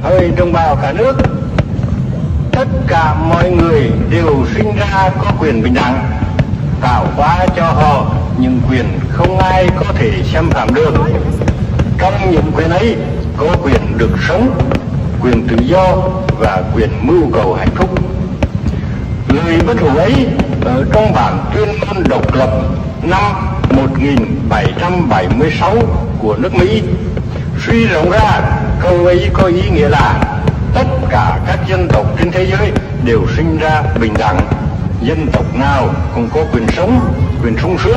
hỡi đồng bào cả nước, tất cả mọi người đều sinh ra có quyền bình đẳng, tạo hóa cho họ những quyền không ai có thể xâm phạm được. Trong những quyền ấy có quyền được sống, quyền tự do và quyền mưu cầu hạnh phúc. Lời bất hủ ấy ở trong bản tuyên ngôn độc lập năm 1776 của nước Mỹ. Suy rộng ra, câu ấy có ý nghĩa là tất cả các dân tộc trên thế giới đều sinh ra bình đẳng. Dân tộc nào cũng có quyền sống, quyền sung sướng.